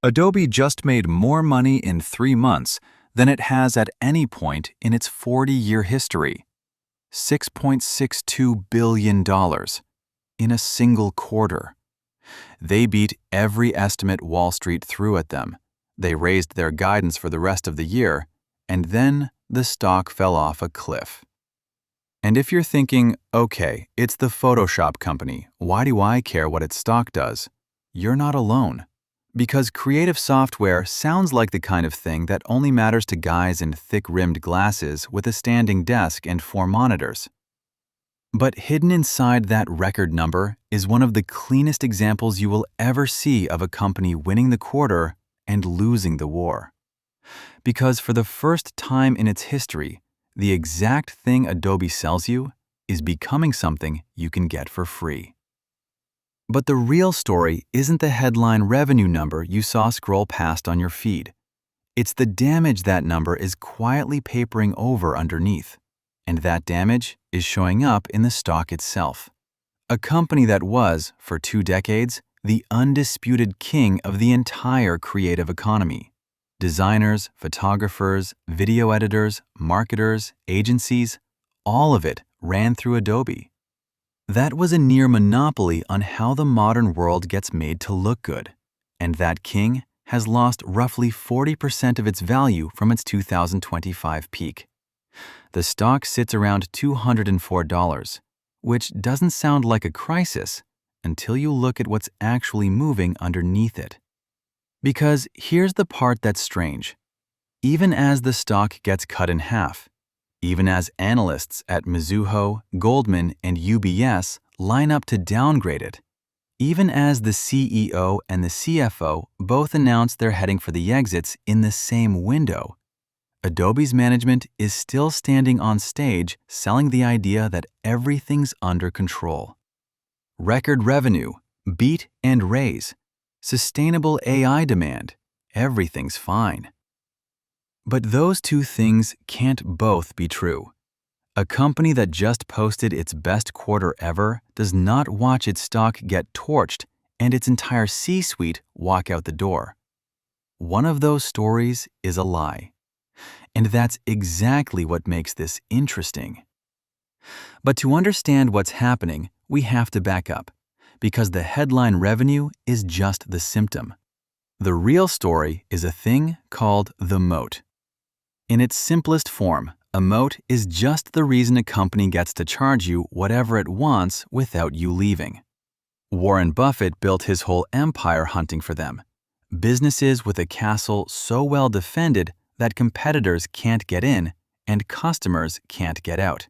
Adobe just made more money in 3 months than it has at any point in its 40-year history. $6.62 billion in a single quarter. They beat every estimate Wall Street threw at them. They raised their guidance for the rest of the year, and then the stock fell off a cliff. And if you're thinking, okay, it's the Photoshop company, why do I care what its stock does? You're not alone. Because creative software sounds like the kind of thing that only matters to guys in thick-rimmed glasses with a standing desk and 4 monitors. But hidden inside that record number is one of the cleanest examples you will ever see of a company winning the quarter and losing the war. Because for the first time in its history, the exact thing Adobe sells you is becoming something you can get for free. But the real story isn't the headline revenue number you saw scroll past on your feed. It's the damage that number is quietly papering over underneath. And that damage is showing up in the stock itself. A company that was, for 2 decades, the undisputed king of the entire creative economy. Designers, photographers, video editors, marketers, agencies, all of it ran through Adobe. That was a near monopoly on how the modern world gets made to look good, and that king has lost roughly 40% of its value from its 2025 peak. The stock sits around $204, which doesn't sound like a crisis until you look at what's actually moving underneath it. Because here's the part that's strange. Even as the stock gets cut in half, even as analysts at Mizuho, Goldman, and UBS line up to downgrade it, even as the CEO and the CFO both announce they're heading for the exits in the same window, Adobe's management is still standing on stage selling the idea that everything's under control. Record revenue, beat and raise, sustainable AI demand, everything's fine. But those two things can't both be true. A company that just posted its best quarter ever does not watch its stock get torched and its entire C-suite walk out the door. One of those stories is a lie. And that's exactly what makes this interesting. But to understand what's happening, we have to back up, because the headline revenue is just the symptom. The real story is a thing called the moat. In its simplest form, a moat is just the reason a company gets to charge you whatever it wants without you leaving. Warren Buffett built his whole empire hunting for them. Businesses with a castle so well defended that competitors can't get in and customers can't get out.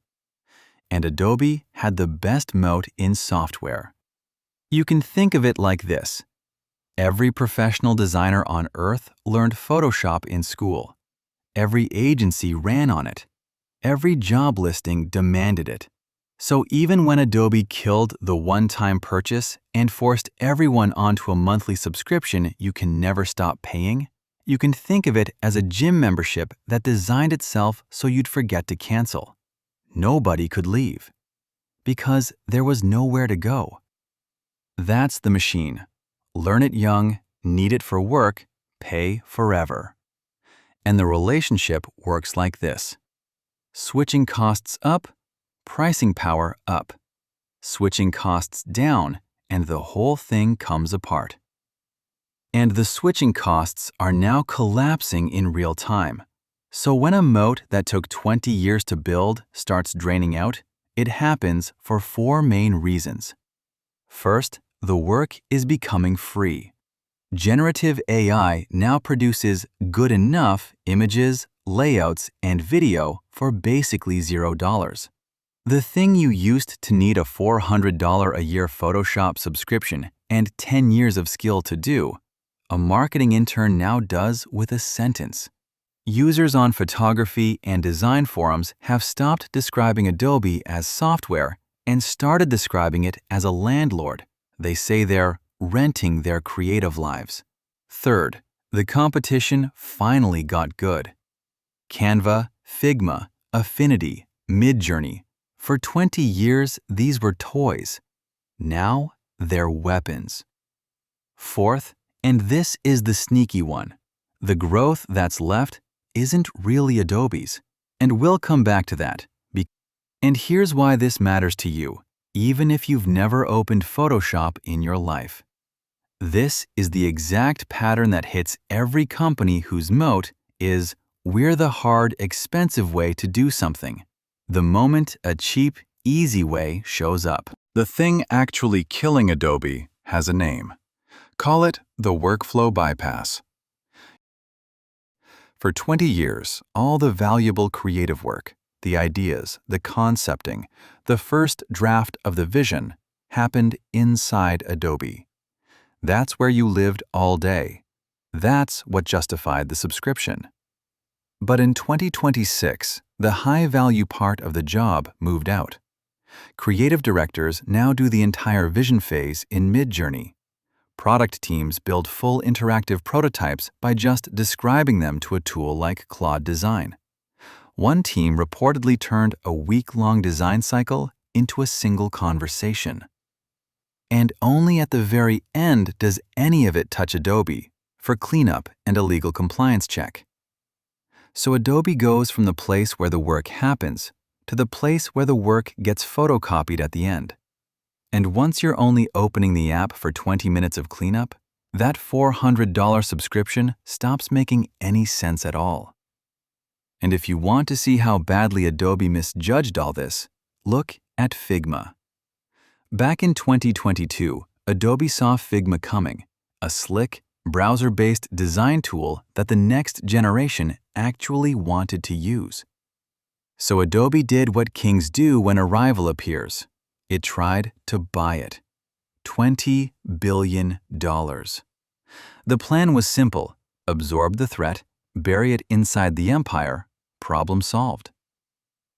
And Adobe had the best moat in software. You can think of it like this. Every professional designer on earth learned Photoshop in school. Every agency ran on it. Every job listing demanded it. So even when Adobe killed the one-time purchase and forced everyone onto a monthly subscription you can never stop paying, you can think of it as a gym membership that designed itself so you'd forget to cancel. Nobody could leave, because there was nowhere to go. That's the machine. Learn it young, need it for work, pay forever. And the relationship works like this. Switching costs up, pricing power up. Switching costs down, and the whole thing comes apart. And the switching costs are now collapsing in real time. So when a moat that took 20 years to build starts draining out, it happens for 4 main reasons. First, the work is becoming free. Generative AI now produces good enough images, layouts, and video for basically $0. The thing you used to need a $400 a year Photoshop subscription and 10 years of skill to do, a marketing intern now does with a sentence. Users on photography and design forums have stopped describing Adobe as software and started describing it as a landlord. They say they're renting their creative lives. Third, the competition finally got good. Canva, Figma, Affinity, Midjourney. For 20 years, these were toys. Now, they're weapons. Fourth, And this is the sneaky one. The growth that's left isn't really Adobe's, and we'll come back to that. And here's why this matters to you, even if you've never opened Photoshop in your life. This is the exact pattern that hits every company whose moat is, we're the hard, expensive way to do something. The moment a cheap, easy way shows up. The thing actually killing Adobe has a name. Call it the workflow bypass. For 20 years, all the valuable creative work, the ideas, the concepting, the first draft of the vision happened inside Adobe. That's where you lived all day. That's what justified the subscription. But in 2026, the high-value part of the job moved out. Creative directors now do the entire vision phase in Midjourney. Product teams build full interactive prototypes by just describing them to a tool like Claude Design. One team reportedly turned a week-long design cycle into a single conversation. And only at the very end does any of it touch Adobe for cleanup and a legal compliance check. So Adobe goes from the place where the work happens to the place where the work gets photocopied at the end. And once you're only opening the app for 20 minutes of cleanup, that $400 subscription stops making any sense at all. And if you want to see how badly Adobe misjudged all this, look at Figma. Back in 2022, Adobe saw Figma coming, a slick, browser-based design tool that the next generation actually wanted to use. So Adobe did what kings do when a rival appears. It tried to buy it. $20 billion. The plan was simple: absorb the threat, bury it inside the empire, problem solved.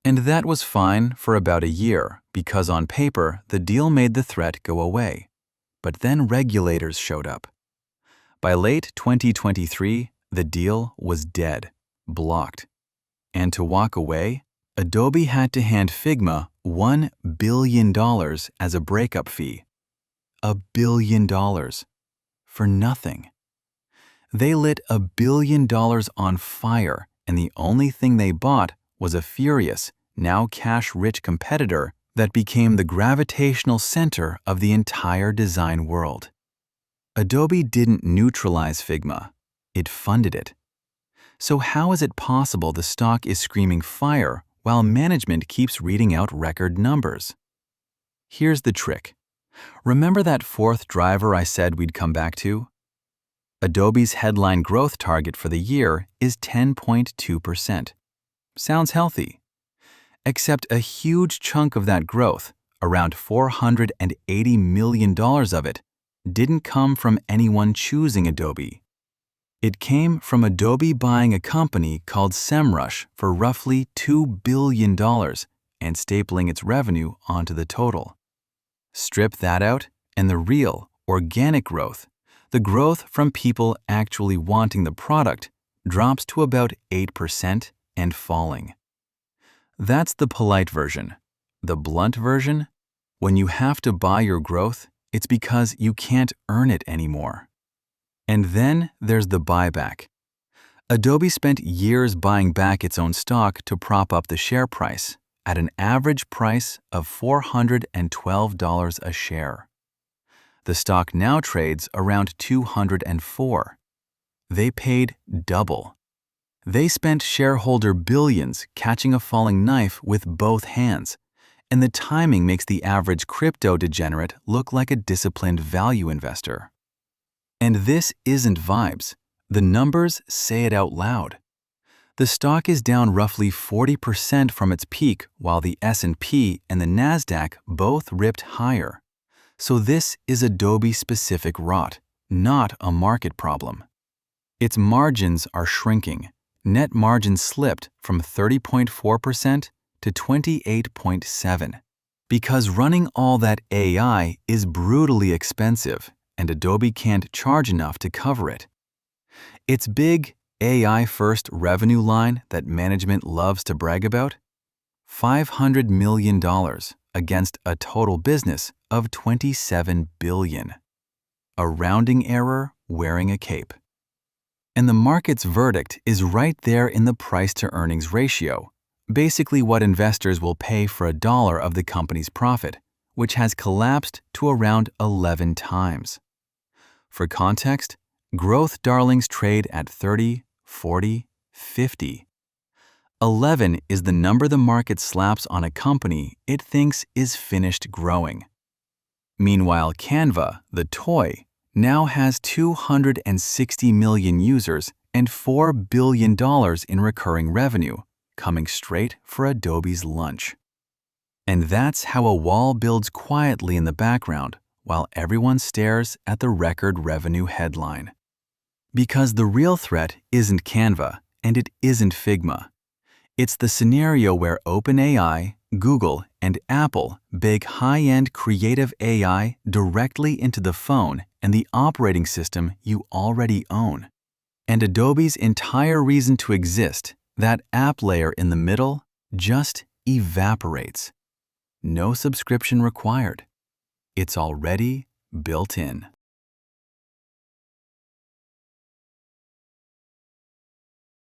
And that was fine for about a year because on paper the deal made the threat go away. But then regulators showed up. By late 2023, the deal was dead, blocked. And to walk away, Adobe had to hand Figma $1 billion as a breakup fee. $1 billion. For nothing. They lit $1 billion on fire, and the only thing they bought was a furious, now cash-rich competitor that became the gravitational center of the entire design world. Adobe didn't neutralize Figma. It funded it. So how is it possible the stock is screaming fire while management keeps reading out record numbers? Here's the trick. Remember that fourth driver I said we'd come back to? Adobe's headline growth target for the year is 10.2%. Sounds healthy. Except a huge chunk of that growth, around $480 million of it, didn't come from anyone choosing Adobe. It came from Adobe buying a company called SEMrush for roughly $2 billion and stapling its revenue onto the total. Strip that out, and the real, organic growth, the growth from people actually wanting the product, drops to about 8% and falling. That's the polite version. The blunt version? When you have to buy your growth, it's because you can't earn it anymore. And then there's the buyback. Adobe spent years buying back its own stock to prop up the share price at an average price of $412 a share. The stock now trades around $204. They paid double. They spent shareholder billions catching a falling knife with both hands, and the timing makes the average crypto degenerate look like a disciplined value investor. And this isn't vibes. The numbers say it out loud. The stock is down roughly 40% from its peak, while the S&P and the NASDAQ both ripped higher. So this is Adobe-specific rot, not a market problem. Its margins are shrinking. Net margin slipped from 30.4% to 28.7%. Because running all that AI is brutally expensive, and Adobe can't charge enough to cover it. Its big AI-first revenue line that management loves to brag about? $500 million against a total business of $27 billion. A rounding error wearing a cape. And the market's verdict is right there in the price-to-earnings ratio, basically what investors will pay for a dollar of the company's profit, which has collapsed to around 11 times. For context, growth darlings trade at 30, 40, 50. 11 is the number the market slaps on a company it thinks is finished growing. Meanwhile, Canva, the toy, now has 260 million users and $4 billion in recurring revenue, coming straight for Adobe's lunch. And that's how a wall builds quietly in the background while everyone stares at the record revenue headline. Because the real threat isn't Canva and it isn't Figma. It's the scenario where OpenAI, Google, and Apple bake high-end creative AI directly into the phone and the operating system you already own. And Adobe's entire reason to exist, that app layer in the middle, just evaporates. No subscription required. It's already built in.